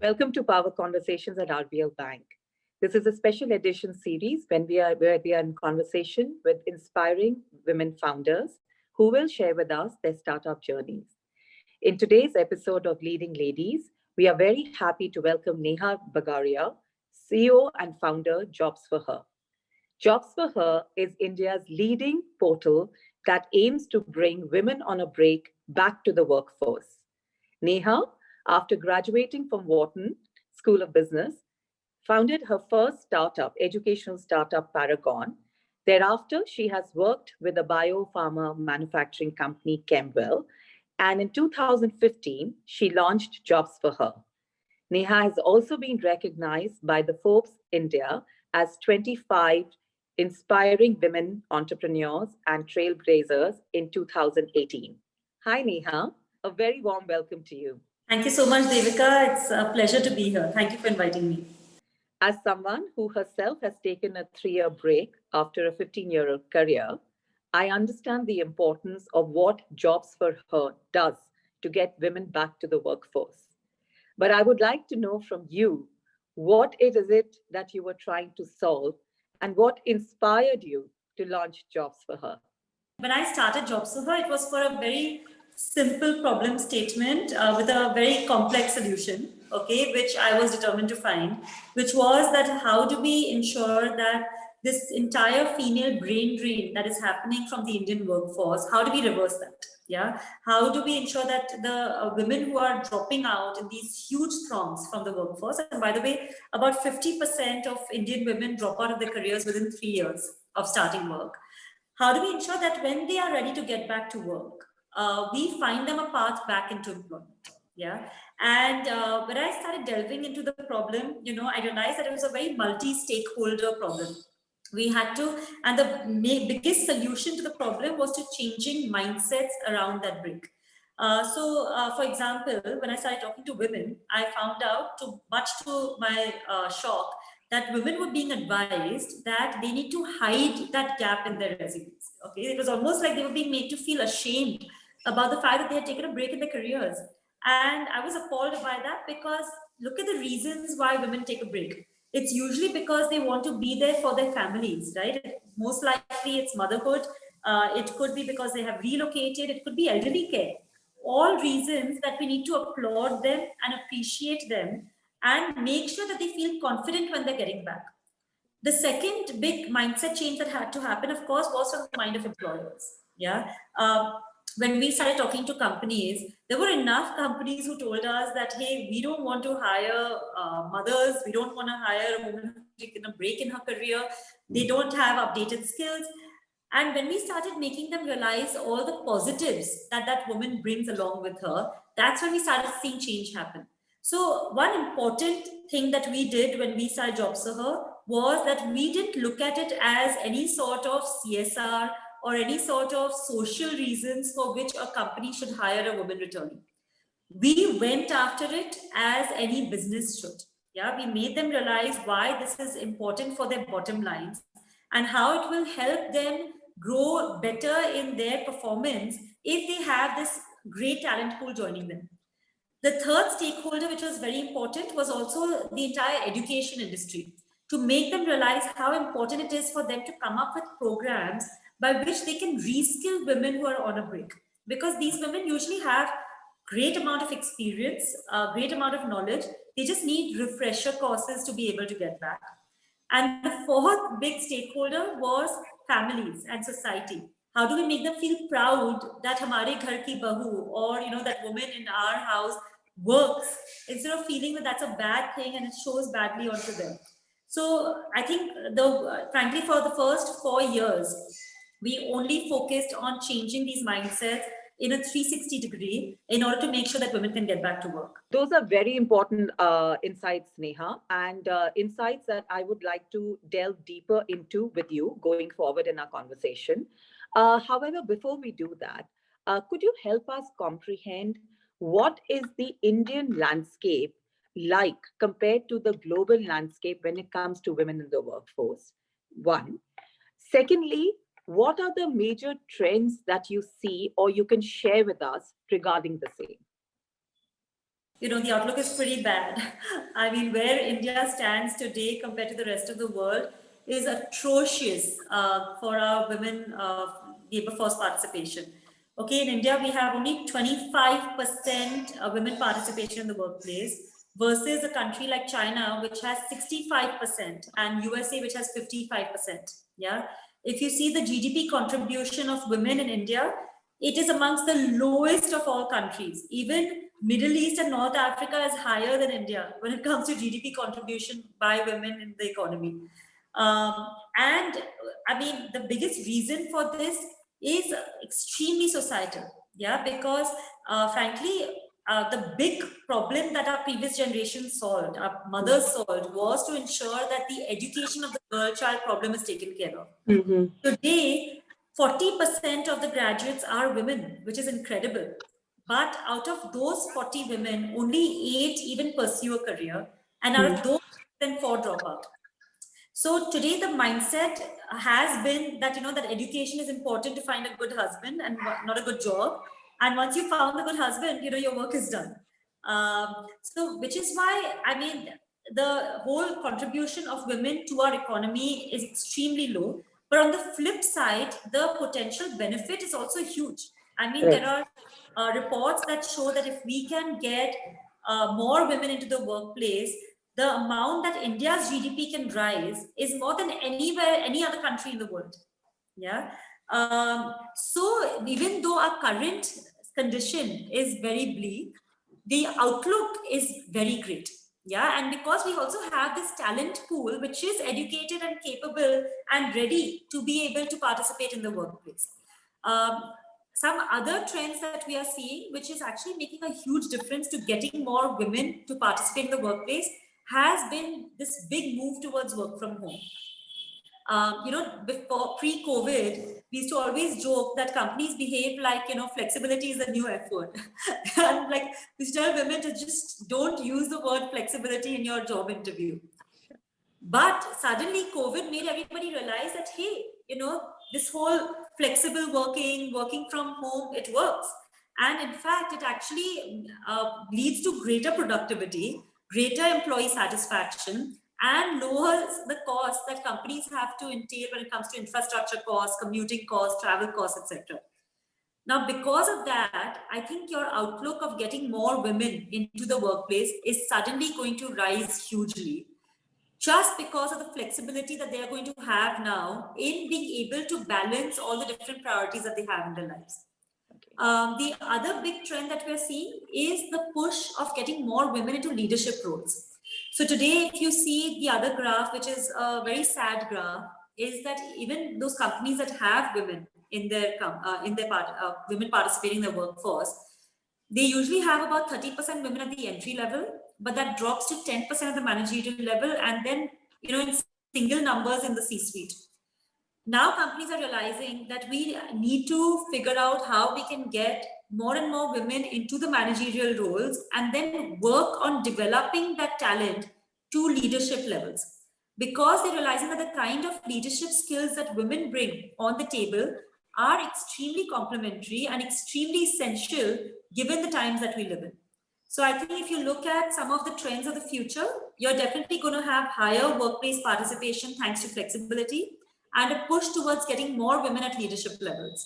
Welcome to Power Conversations at RBL Bank. This is a special edition series where we are in conversation with inspiring women founders who will share with us their startup journeys. In today's episode of Leading Ladies, we are very happy to welcome Neha Bagaria, CEO and founder, Jobs for Her. Jobs for Her is India's leading portal that aims to bring women on a break back to the workforce. Neha, after graduating from Wharton School of Business, founded her first startup, educational startup Paragon. Thereafter, she has worked with the biopharma manufacturing company Chemwell, and in 2015, she launched Jobs for Her. Neha has also been recognized by the Forbes India as 25 inspiring women entrepreneurs and trailblazers in 2018. Hi, Neha. A very warm welcome to you. Thank you so much, Devika. It's a pleasure to be here. Thank you for inviting me. As someone who herself has taken a 3-year break after a 15-year career, I understand the importance of what Jobs for Her does to get women back to the workforce. But I would like to know from you, what is it that you were trying to solve and what inspired you to launch Jobs for Her? When I started Jobs for Her, it was for a very simple problem statement with a very complex solution, okay, which I was determined to find, which was that how do we ensure that this entire female brain drain that is happening from the Indian workforce, how do we reverse that? Yeah, how do we ensure that the women who are dropping out in these huge throngs from the workforce, and by the way, about 50% of Indian women drop out of their careers within 3 years of starting work. How do we ensure that when they are ready to get back to work, we find them a path back into employment? Yeah. And when I started delving into the problem, I realized that it was a very multi-stakeholder problem. We had to, and the biggest solution to the problem was to changing mindsets around that brick. For example, when I started talking to women, I found out, much to my shock, that women were being advised that they need to hide that gap in their resumes. Okay, it was almost like they were being made to feel ashamed about the fact that they had taken a break in their careers. And I was appalled by that, because look at the reasons why women take a break. It's usually because they want to be there for their families, right? Most likely it's motherhood. It could be because they have relocated. It could be elderly care. All reasons that we need to applaud them and appreciate them and make sure that they feel confident when they're getting back. The second big mindset change that had to happen, of course, was from the mind of employers. Yeah. When we started talking to companies, there were enough companies who told us that, hey, we don't want to hire mothers. We don't want to hire a woman who's taken a break in her career. They don't have updated skills. And when we started making them realize all the positives that that woman brings along with her, that's when we started seeing change happen. So one important thing that we did when we started Jobs for Her was that we didn't look at it as any sort of CSR or any sort of social reasons for which a company should hire a woman returning. We went after it as any business should. Yeah, we made them realize why this is important for their bottom lines and how it will help them grow better in their performance if they have this great talent pool joining them. The third stakeholder, which was very important, was also the entire education industry, to make them realize how important it is for them to come up with programs by which they can reskill women who are on a break. Because these women usually have great amount of experience, great amount of knowledge. They just need refresher courses to be able to get back. And the fourth big stakeholder was families and society. How do we make them feel proud that hamare ghar ki bahu, or that woman in our house works, instead of feeling that that's a bad thing and it shows badly onto them. So I think frankly, for the first 4 years, we only focused on changing these mindsets in a 360 degree in order to make sure that women can get back to work. Those are very important insights, Neha, and insights that I would like to delve deeper into with you going forward in our conversation. However, before we do that, could you help us comprehend what is the Indian landscape like compared to the global landscape when it comes to women in the workforce? One. Secondly, what are the major trends that you see or you can share with us regarding the same? the outlook is pretty bad. I mean, where India stands today compared to the rest of the world is atrocious for our women labor force participation. Okay, in India, we have only 25% women participation in the workplace versus a country like China, which has 65%, and USA, which has 55%. Yeah. If you see the GDP contribution of women in India, it is amongst the lowest of all countries. Even Middle East and North Africa is higher than India when it comes to GDP contribution by women in the economy. And I mean, the biggest reason for this is extremely societal. Yeah, because frankly, the big problem that our previous generation solved, our mothers solved, was to ensure that the education of the girl child problem is taken care of. Today, 40% of the graduates are women, which is incredible. But out of those 40 women, only 8 even pursue a career, and out of those, then 4 drop out. So today the mindset has been that, that education is important to find a good husband and not a good job. And once you found a good husband, your work is done. So which is why, I mean, the whole contribution of women to our economy is extremely low. But on the flip side, the potential benefit is also huge. I mean, there are reports that show that if we can get more women into the workplace, the amount that India's GDP can rise is more than any other country in the world. Yeah. So even though our current condition is very bleak, the outlook is very great. Yeah. And because we also have this talent pool, which is educated and capable and ready to be able to participate in the workplace. Some other trends that we are seeing, which is actually making a huge difference to getting more women to participate in the workplace, has been this big move towards work from home. Before pre-COVID, we used to always joke that companies behave like, flexibility is a new F word. And like, we tell women to just don't use the word flexibility in your job interview. But suddenly COVID made everybody realize that, hey, this whole flexible working from home, it works. And in fact, it actually leads to greater productivity, greater employee satisfaction, and lowers the costs that companies have to entail when it comes to infrastructure costs, commuting costs, travel costs, etc. Now, because of that, I think your outlook of getting more women into the workplace is suddenly going to rise hugely, just because of the flexibility that they are going to have now in being able to balance all the different priorities that they have in their lives. The other big trend that we're seeing is the push of getting more women into leadership roles. So today, if you see the other graph, which is a very sad graph, is that even those companies that have women in their women participating in the workforce, they usually have about 30% women at the entry level, but that drops to 10% at the managerial level, and then in single numbers in the C-suite. Now companies are realizing that we need to figure out how we can get more and more women into the managerial roles and then work on developing that talent to leadership levels. Because they're realizing that the kind of leadership skills that women bring on the table are extremely complementary and extremely essential given the times that we live in. So I think if you look at some of the trends of the future, you're definitely going to have higher workplace participation thanks to flexibility, and a push towards getting more women at leadership levels.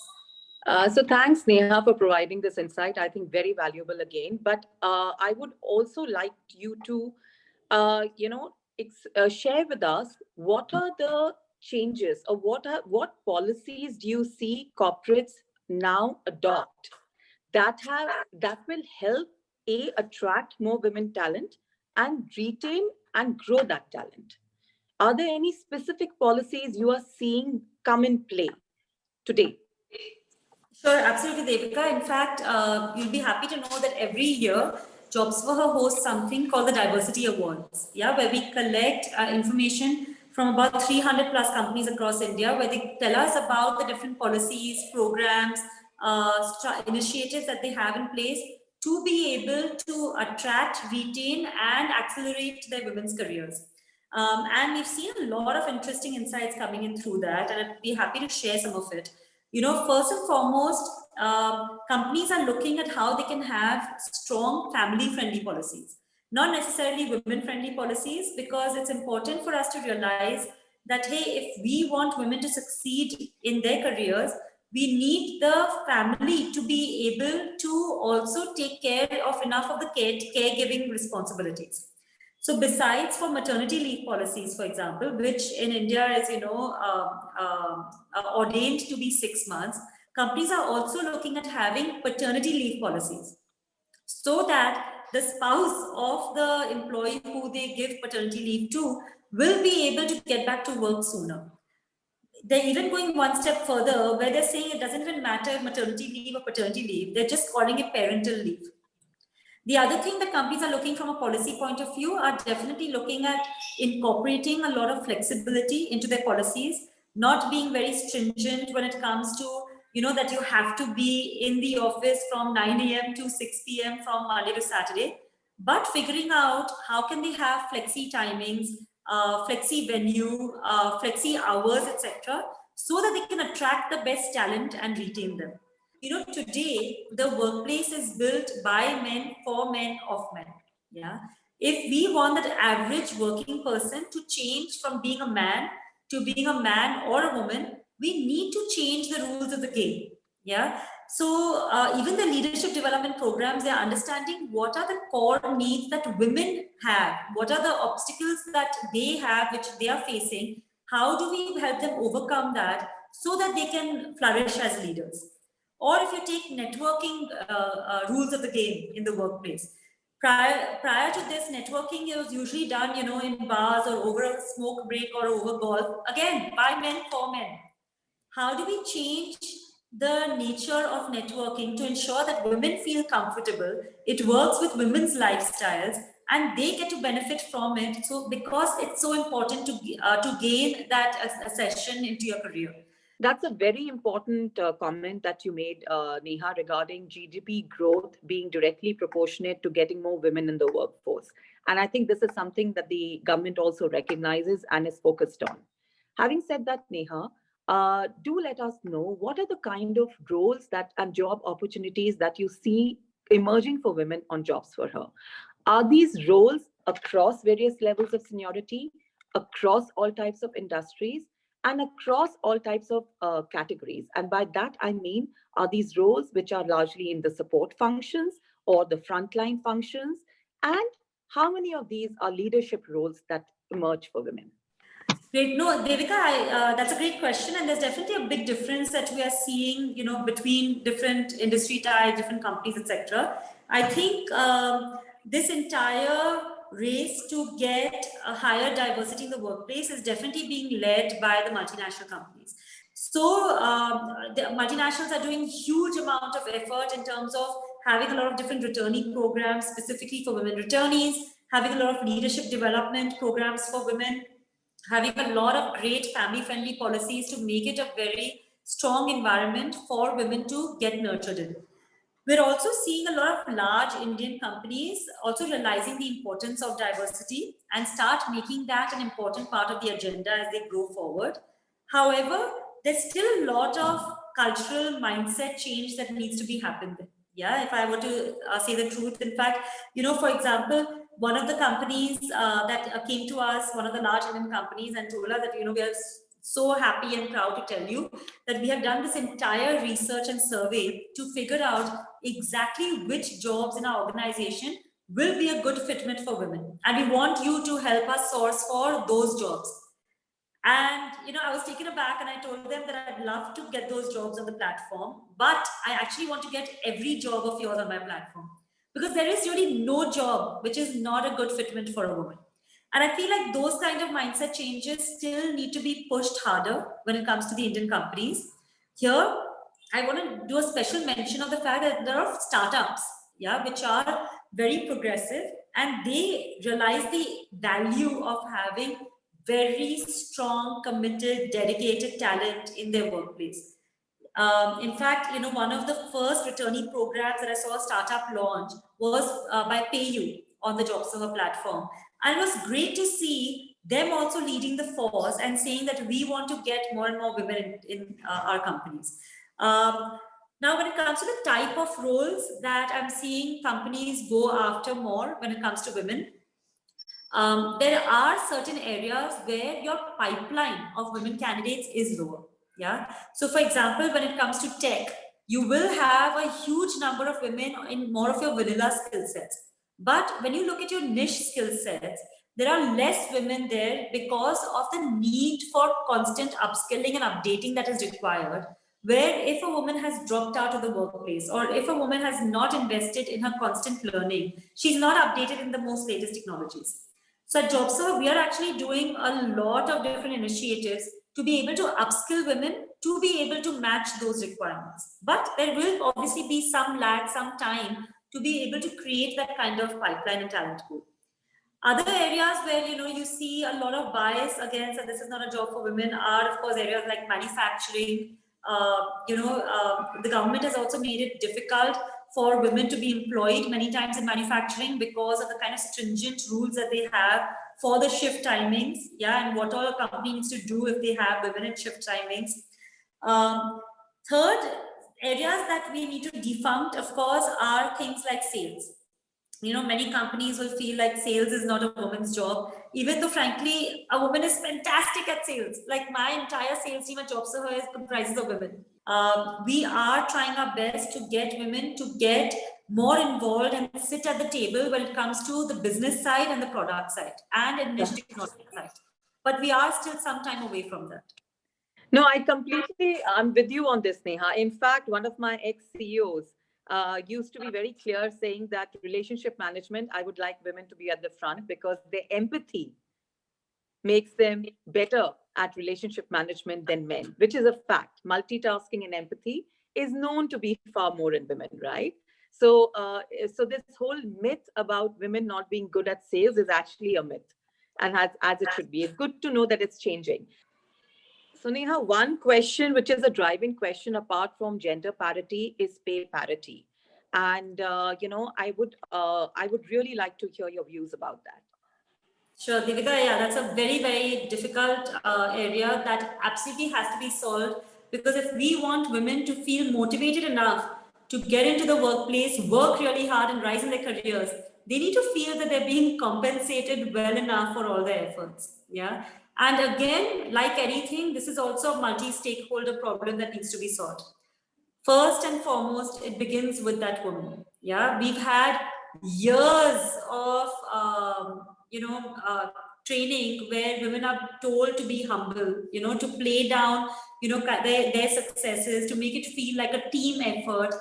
So thanks, Neha, for providing this insight. I think very valuable again. But I would also like you to, share with us what are the changes or what policies do you see corporates now adopt that will help attract more women talent and retain and grow that talent. Are there any specific policies you are seeing come in play today? Sure, absolutely, Devika. In fact, you'll be happy to know that every year, Jobs for Her hosts something called the Diversity Awards, where we collect information from about 300 plus companies across India, where they tell us about the different policies, programs, initiatives that they have in place to be able to attract, retain, and accelerate their women's careers. And we've seen a lot of interesting insights coming in through that, and I'd be happy to share some of it. First and foremost, companies are looking at how they can have strong family-friendly policies, not necessarily women-friendly policies, because it's important for us to realize that, hey, if we want women to succeed in their careers, we need the family to be able to also take care of enough of the caregiving responsibilities. So besides for maternity leave policies, for example, which in India is, ordained to be 6 months, companies are also looking at having paternity leave policies, so that the spouse of the employee who they give paternity leave to will be able to get back to work sooner. They're even going one step further, where they're saying it doesn't even matter if maternity leave or paternity leave, they're just calling it parental leave. The other thing that companies are looking from a policy point of view are definitely looking at incorporating a lot of flexibility into their policies, not being very stringent when it comes to, that you have to be in the office from 9 a.m. to 6 p.m. from Monday to Saturday, but figuring out how can they have flexi timings, flexi venue, flexi hours, etc., so that they can attract the best talent and retain them. Today the workplace is built by men, for men, of men. Yeah. If we want that average working person to change from being a man to being a man or a woman, we need to change the rules of the game. Yeah. So even the leadership development programs, they are understanding what are the core needs that women have, what are the obstacles that they have, which they are facing. How do we help them overcome that so that they can flourish as leaders? Or if you take networking rules of the game in the workplace, prior to this, networking was usually done, in bars or over a smoke break or over golf, again, by men, for men. How do we change the nature of networking to ensure that women feel comfortable, it works with women's lifestyles, and they get to benefit from it? So because it's so important to gain that accession into your career. That's a very important comment that you made, Neha, regarding GDP growth being directly proportionate to getting more women in the workforce. And I think this is something that the government also recognizes and is focused on. Having said that, Neha, do let us know what are the kind of roles that and job opportunities that you see emerging for women on Jobs for Her. Are these roles across various levels of seniority, across all types of industries, and across all types of categories? And by that, I mean, are these roles which are largely in the support functions or the frontline functions? And how many of these are leadership roles that emerge for women? Great. No, Devika, that's a great question. And there's definitely a big difference that we are seeing, between different industry types, different companies, etc. I think this entire race to get a higher diversity in the workplace is definitely being led by the multinational companies. So the multinationals are doing huge amount of effort in terms of having a lot of different returning programs specifically for women returnees, having a lot of leadership development programs for women, having a lot of great family-friendly policies to make it a very strong environment for women to get nurtured in. We're also seeing a lot of large Indian companies also realizing the importance of diversity and start making that an important part of the agenda as they grow forward. However, there's still a lot of cultural mindset change that needs to be happened. Yeah, if I were to say the truth, in fact, for example, one of the companies that came to us, one of the large Indian companies, and told us that, we are so happy and proud to tell you that we have done this entire research and survey to figure out exactly which jobs in our organization will be a good fitment for women. And we want you to help us source for those jobs. And, I was taken aback and I told them that I'd love to get those jobs on the platform, but I actually want to get every job of yours on my platform, because there is really no job which is not a good fitment for a woman. And I feel like those kind of mindset changes still need to be pushed harder when it comes to the Indian companies. Here, I want to do a special mention of the fact that there are startups, which are very progressive, and they realize the value of having very strong, committed, dedicated talent in their workplace. In fact, one of the first returnee programs that I saw a startup launch was by PayU on the JobServer platform. And it was great to see them also leading the force and saying that we want to get more and more women in our companies. Now, when it comes to the type of roles that I'm seeing companies go after more when it comes to women, there are certain areas where your pipeline of women candidates is lower. Yeah. So, for example, when it comes to tech, you will have a huge number of women in more of your vanilla skill sets. But when you look at your niche skill sets, there are less women there because of the need for constant upskilling and updating that is required. Where if a woman has dropped out of the workplace, or if a woman has not invested in her constant learning, she's not updated in the most latest technologies. So at JobServe, we are actually doing a lot of different initiatives to be able to upskill women to be able to match those requirements. But there will obviously be some lag, some time to be able to create that kind of pipeline and talent pool. Other areas where you see a lot of bias against, and this is not a job for women, are of course areas like manufacturing. The government has also made it difficult for women to be employed many times in manufacturing because of the kind of stringent rules that they have for the shift timings. Yeah, and what all a company needs to do if they have women in shift timings. Third, areas that we need to defunct, of course, are things like sales. Many companies will feel like sales is not a woman's job, even though frankly a woman is fantastic at sales. Like my entire sales team at JobServe comprises of women. We are trying our best to get women to get more involved and sit at the table when it comes to the business side and the product side and a niche technology side, but we are still some time away from that. No, I'm with you on this, Neha. In fact, one of my ex-CEOs used to be very clear saying that relationship management, I would like women to be at the front because their empathy makes them better at relationship management than men, which is a fact. Multitasking and empathy is known to be far more in women, right? So, so this whole myth about women not being good at sales is actually a myth, and as it should be. It's good to know that it's changing. So Neha, one question which is a driving question apart from gender parity is pay parity, and I would really like to hear your views about that. Sure, Devika, yeah, that's a very, very difficult area that absolutely has to be solved, because if we want women to feel motivated enough to get into the workplace, work really hard and rise in their careers, they need to feel that they're being compensated well enough for all their efforts. Yeah. And again, like anything, this is also a multi-stakeholder problem that needs to be solved. First and foremost, it begins with that woman. Yeah, we've had years of training where women are told to be humble, to play down, their successes, to make it feel like a team effort.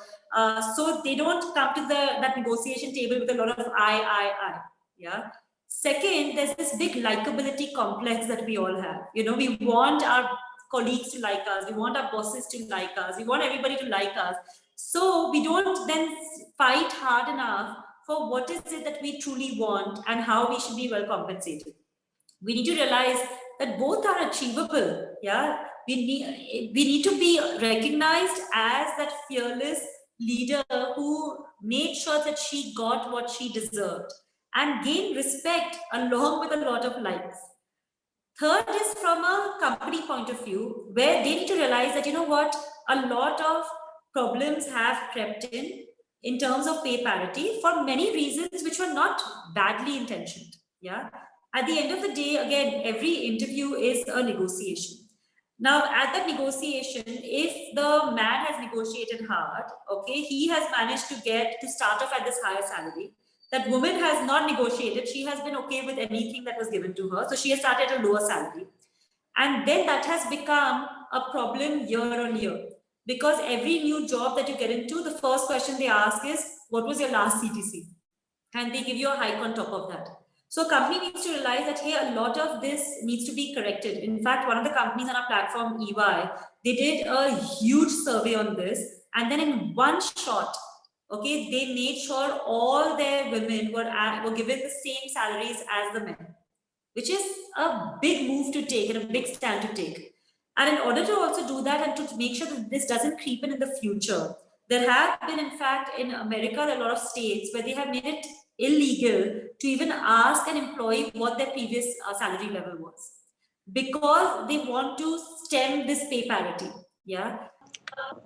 So they don't come to that negotiation table with a lot of I. Yeah. Second, there's this big likability complex that we all have. We want our colleagues to like us, we want our bosses to like us, we want everybody to like us. So we don't then fight hard enough for what is it that we truly want and how we should be well compensated. We need to realize that both are achievable. Yeah, we need to be recognized as that fearless leader who made sure that she got what she deserved and gain respect along with a lot of likes. Third is from a company point of view, where they need to realize that, a lot of problems have crept in terms of pay parity for many reasons which were not badly intentioned. Yeah. At the end of the day, again, every interview is a negotiation. Now, at that negotiation, if the man has negotiated hard, okay, he has managed to start off at this higher salary. That woman has not negotiated. She has been okay with anything that was given to her. So she has started at a lower salary. And then that has become a problem year on year. Because every new job that you get into, the first question they ask is, what was your last CTC? And they give you a hike on top of that. So a company needs to realize that, hey, a lot of this needs to be corrected. In fact, one of the companies on our platform, EY, they did a huge survey on this. And then in one shot, okay, they made sure all their women were given the same salaries as the men, which is a big move to take and a big stand to take. And in order to also do that and to make sure that this doesn't creep in the future, there have been, in fact, in America, a lot of states where they have made it illegal to even ask an employee what their previous salary level was, because they want to stem this pay parity. Yeah.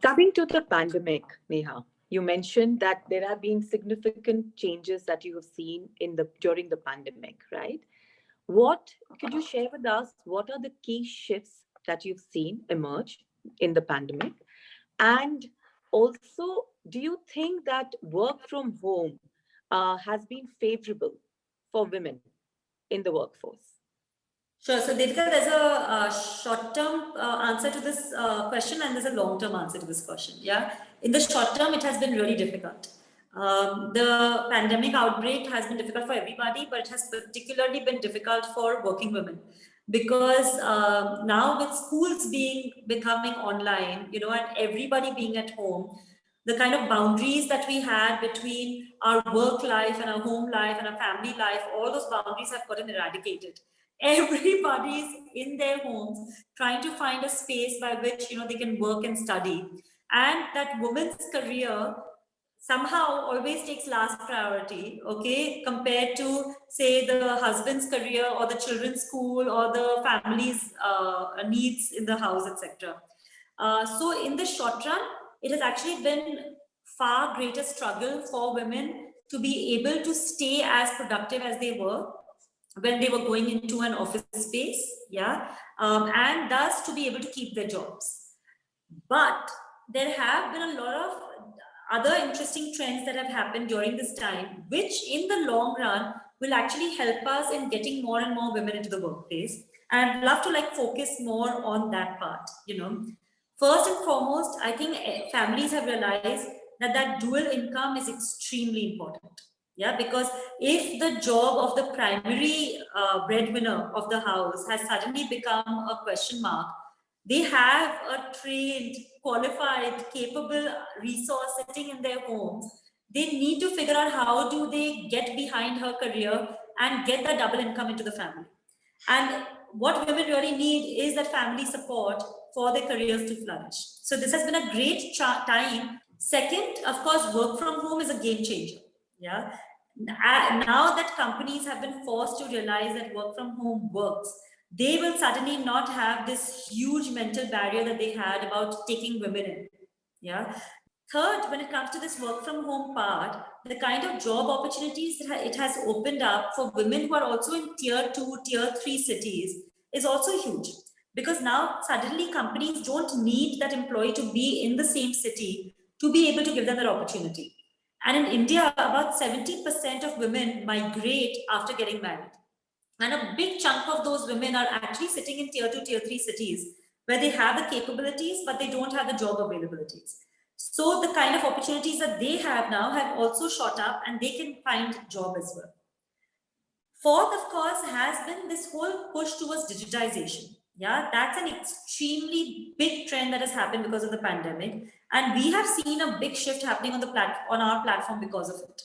Coming to the pandemic, Neha, you mentioned that there have been significant changes that you have seen during the pandemic, right? What could you share with us? What are the key shifts that you've seen emerge in the pandemic? And also, do you think that work from home has been favorable for women in the workforce? Sure. So, Devika, there's a short-term answer to this question, and there's a long-term answer to this question. Yeah. In the short term, it has been really difficult. The pandemic outbreak has been difficult for everybody, but it has particularly been difficult for working women because now with schools becoming online, and everybody being at home, the kind of boundaries that we had between our work life and our home life and our family life, all those boundaries have gotten eradicated. Everybody's in their homes trying to find a space by which they can work and study, and that woman's career somehow always takes last priority, okay, compared to say the husband's career or the children's school or the family's needs in the house, etc. So in the short run, it has actually been far greater struggle for women to be able to stay as productive as they were when they were going into an office space, yeah, and thus to be able to keep their jobs. But there have been a lot of other interesting trends that have happened during this time, which in the long run will actually help us in getting more and more women into the workplace. And I'd love to focus more on that part. First and foremost, I think families have realized that dual income is extremely important. Yeah, because if the job of the primary breadwinner of the house has suddenly become a question mark, they have a trained, qualified, capable resource sitting in their homes. They need to figure out how do they get behind her career and get that double income into the family. And what women really need is that family support for their careers to flourish. So this has been a great time. Second, of course, work from home is a game changer. Yeah. Now that companies have been forced to realize that work from home works, they will suddenly not have this huge mental barrier that they had about taking women in. Yeah. Third, when it comes to this work from home part, the kind of job opportunities that it has opened up for women who are also in tier 2, tier 3 cities is also huge. Because now suddenly companies don't need that employee to be in the same city to be able to give them that opportunity. And in India, about 70% of women migrate after getting married. And a big chunk of those women are actually sitting in tier 2, tier 3 cities where they have the capabilities, but they don't have the job availabilities. So the kind of opportunities that they have now have also shot up and they can find job as well. Fourth, of course, has been this whole push towards digitization. Yeah, that's an extremely big trend that has happened because of the pandemic. And we have seen a big shift happening on our platform because of it.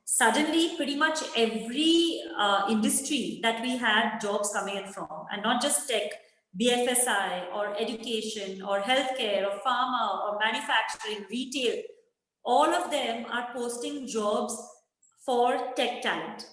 Suddenly pretty much every industry that we had jobs coming in from, and not just tech, BFSI or education or healthcare or pharma or manufacturing, retail, all of them are posting jobs for tech talent.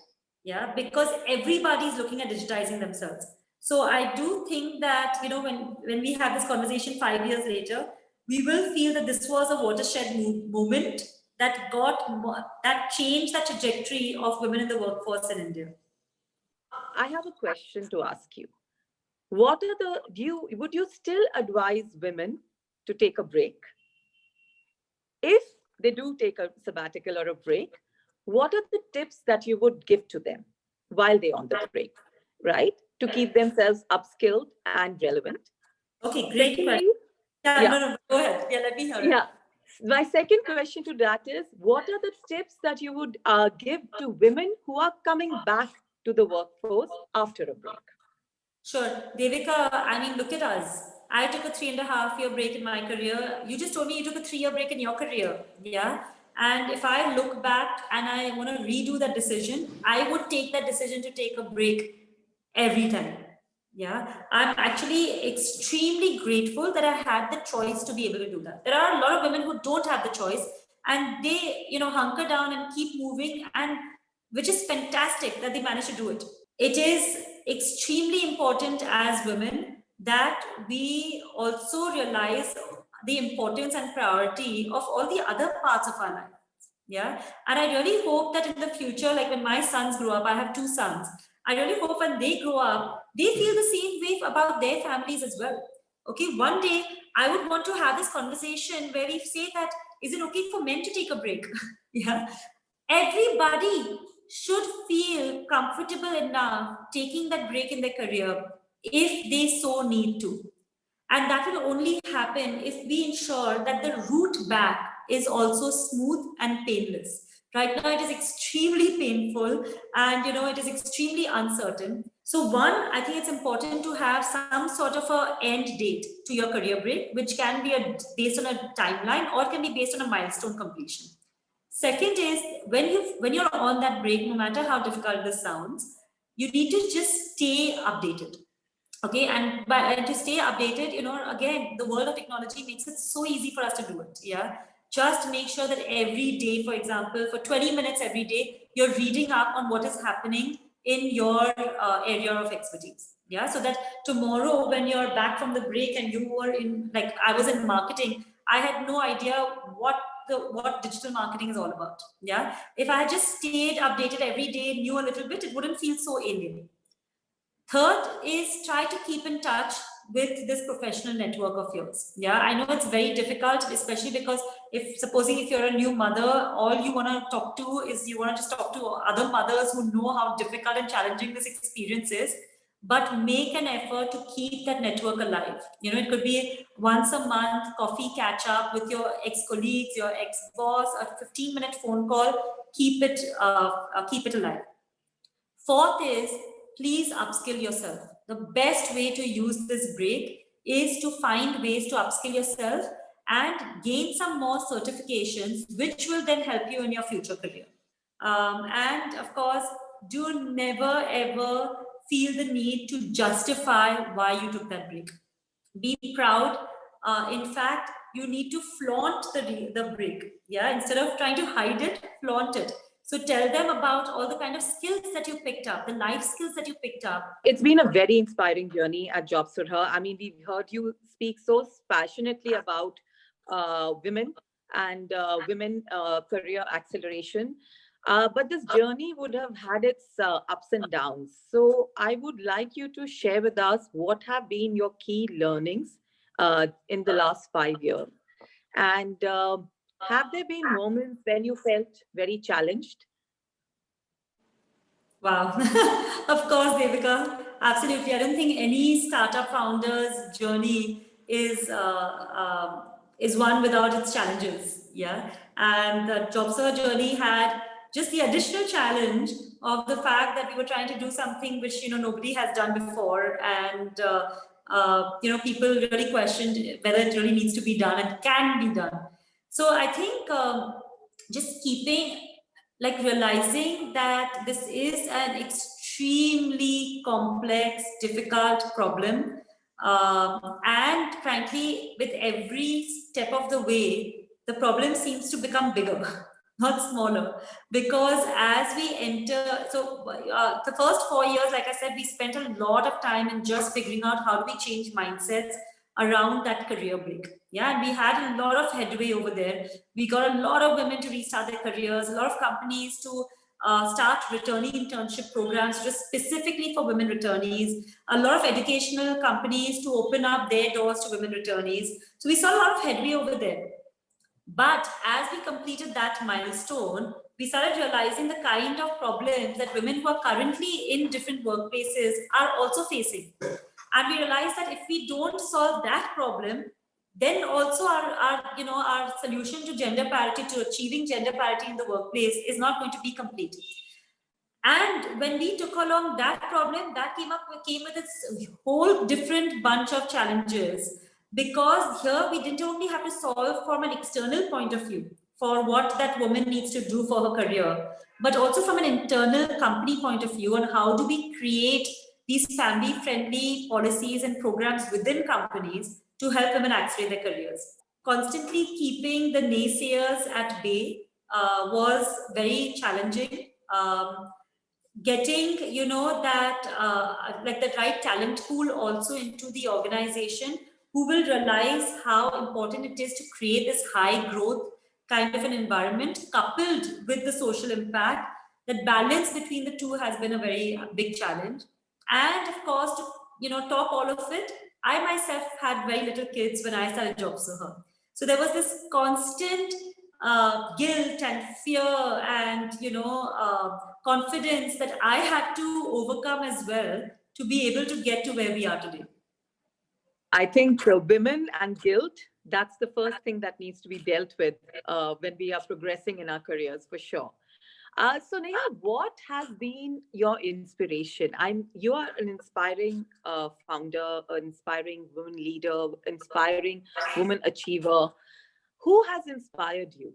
Yeah, because everybody's looking at digitizing themselves. So I do think that, when we have this conversation 5 years later, we will feel that this was a watershed moment that changed the trajectory of women in the workforce in India. I have a question to ask you. Would you still advise women to take a break? If they do take a sabbatical or a break, what are the tips that you would give to them while they're on the break, right? To keep themselves upskilled and relevant. Okay, great Secondly, question. No, go ahead. Yeah, let me hear it. Yeah. My second question to that is, what are the tips that you would give to women who are coming back to the workforce after a break? Sure. Devika, I mean, look at us. I took a 3.5-year break in my career. You just told me you took a 3-year break in your career. Yeah. And if I look back and I want to redo that decision, I would take that decision to take a break every time. Yeah. I'm actually extremely grateful that I had the choice to be able to do that. There are a lot of women who don't have the choice and they, hunker down and keep moving, and which is fantastic that they manage to do it. It is extremely important as women that we also realize the importance and priority of all the other parts of our life. Yeah. And I really hope that in the future, like when my sons grow up, I have 2 sons. I really hope when they grow up, they feel the same way about their families as well. Okay. One day I would want to have this conversation where we say that, is it okay for men to take a break? Yeah. Everybody should feel comfortable enough taking that break in their career if they so need to. And that will only happen if we ensure that the route back is also smooth and painless. Right now, it is extremely painful and it is extremely uncertain. So one, I think it's important to have some sort of a end date to your career break, which can be based on a timeline or can be based on a milestone completion. Second is when you're on that break, no matter how difficult this sounds, you need to just stay updated. Okay, and to stay updated, again, the world of technology makes it so easy for us to do it. Yeah, just make sure that every day, for example, for 20 minutes every day, you're reading up on what is happening in your area of expertise. Yeah, so that tomorrow when you're back from the break and you were in, like I was in marketing, I had no idea what digital marketing is all about. Yeah, if I had just stayed updated every day, knew a little bit, it wouldn't feel so alien. Third is try to keep in touch with this professional network of yours. Yeah, I know it's very difficult, especially because supposing if you're a new mother, all you want to talk to is you want to just talk to other mothers who know how difficult and challenging this experience is. But make an effort to keep that network alive. It could be once a month coffee catch up with your ex-colleagues, your ex-boss, a 15-minute phone call. Keep it alive. Fourth is, please upskill yourself. The best way to use this break is to find ways to upskill yourself and gain some more certifications, which will then help you in your future career. And of course, do never ever feel the need to justify why you took that break. Be proud. In fact, you need to flaunt the break. Yeah, instead of trying to hide it, flaunt it. So tell them about all the kind of skills that you picked up, the life skills that you picked up. It's been a very inspiring journey at Job Surha. I mean, we've heard you speak so passionately about women and women career acceleration. But this journey would have had its ups and downs. So I would like you to share with us what have been your key learnings in the last 5 years. And have there been moments when you felt very challenged? Wow. Of course, Devika. Absolutely. I don't think any startup founder's journey is one without its challenges. Yeah. And the JobSer journey had just the additional challenge of the fact that we were trying to do something which nobody has done before, and people really questioned whether it really needs to be done and can be done. So I think just realizing that this is an extremely complex, difficult problem, and frankly, with every step of the way, the problem seems to become bigger. Not smaller, because as we enter, the first 4 years, like I said, we spent a lot of time in just figuring out how do we change mindsets around that career break. Yeah, and we had a lot of headway over there. We got a lot of women to restart their careers, a lot of companies to start returning internship programs just specifically for women returnees, a lot of educational companies to open up their doors to women returnees. So we saw a lot of headway over there. But as we completed that milestone, we started realizing the kind of problems that women who are currently in different workplaces are also facing. And we realized that if we don't solve that problem, then also our solution to gender parity, to achieving gender parity in the workplace, is not going to be complete. And when we took along that problem, that came with its whole different bunch of challenges. Because here we didn't only have to solve from an external point of view for what that woman needs to do for her career, but also from an internal company point of view on how do we create these family-friendly policies and programs within companies to help women accelerate their careers. Constantly keeping the naysayers at bay was very challenging. Getting that the right talent pool also into the organization who will realize how important it is to create this high growth kind of an environment coupled with the social impact. That balance between the two has been a very big challenge. And of course, to top all of it, I myself had very little kids when I started JobSoha. So there was this constant guilt and fear and confidence that I had to overcome as well to be able to get to where we are today. I think women and guilt, that's the first thing that needs to be dealt with when we are progressing in our careers, for sure. So Neha, what has been your inspiration? You are an inspiring founder, an inspiring woman leader, inspiring woman achiever. Who has inspired you?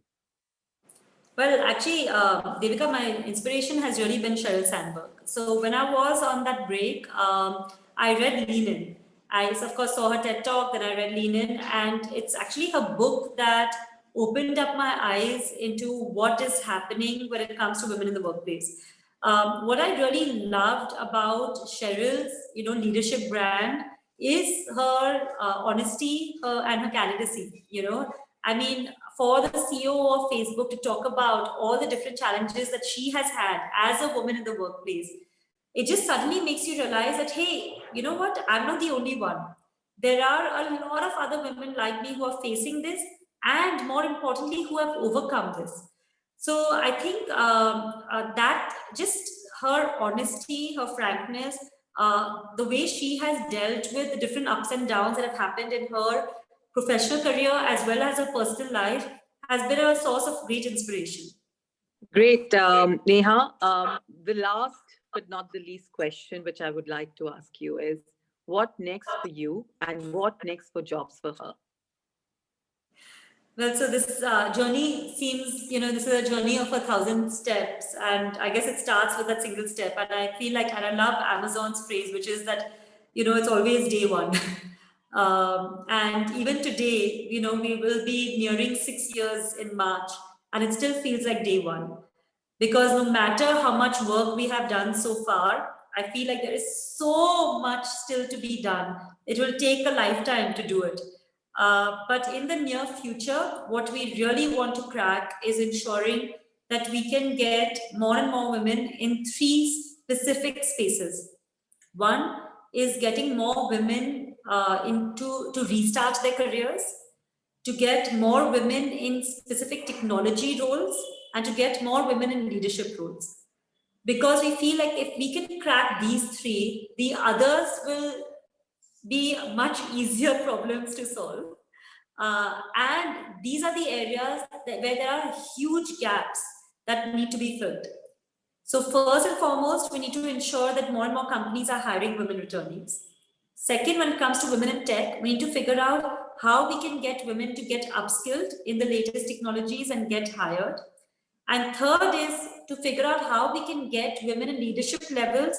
Well, actually, Devika, my inspiration has really been Sheryl Sandberg. So when I was on that break, I read Lean In. I, of course, saw her TED Talk, then I read Lean In, and it's actually her book that opened up my eyes into what is happening when it comes to women in the workplace. What I really loved about Sheryl's, leadership brand is her honesty and her candidacy. I mean, for the CEO of Facebook to talk about all the different challenges that she has had as a woman in the workplace, it just suddenly makes you realize that, hey, you know what? I'm not the only one. There are a lot of other women like me who are facing this, and more importantly, who have overcome this. So I think that just her honesty, her frankness, the way she has dealt with the different ups and downs that have happened in her professional career as well as her personal life has been a source of great inspiration. Great, Neha. The last but not the least question, which I would like to ask you is, what next for you and what next for JobsForHer? Well, so this journey seems, this is a journey of 1,000 steps. And I guess it starts with that single step. And I feel like, and I love Amazon's phrase, which is that, it's always day one. And even today, we will be nearing 6 years in March, and it still feels like day one. Because no matter how much work we have done so far, I feel like there is so much still to be done. It will take a lifetime to do it. But in the near future, what we really want to crack is ensuring that we can get more and more women in 3 specific spaces. One is getting more women to restart their careers, to get more women in specific technology roles, and to get more women in leadership roles. Because we feel like if we can crack these 3, the others will be much easier problems to solve. And these are the areas where there are huge gaps that need to be filled. So first and foremost, we need to ensure that more and more companies are hiring women returnees. Second, when it comes to women in tech, we need to figure out how we can get women to get upskilled in the latest technologies and get hired. And third is to figure out how we can get women in leadership levels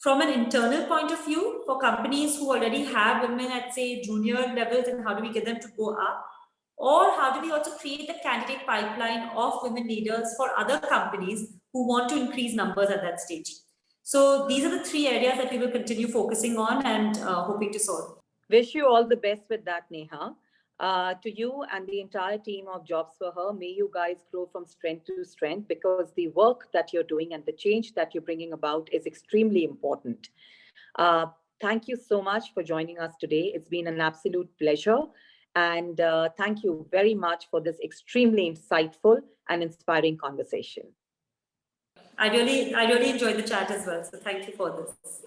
from an internal point of view for companies who already have women at, say, junior levels, and how do we get them to go up? Or how do we also create a candidate pipeline of women leaders for other companies who want to increase numbers at that stage? So these are the 3 areas that we will continue focusing on and hoping to solve. Wish you all the best with that, Neha. To you and the entire team of JobsForHer, may you guys grow from strength to strength, because the work that you're doing and the change that you're bringing about is extremely important. Thank you so much for joining us today. It's been an absolute pleasure. And thank you very much for this extremely insightful and inspiring conversation. I really enjoyed the chat as well. So thank you for this.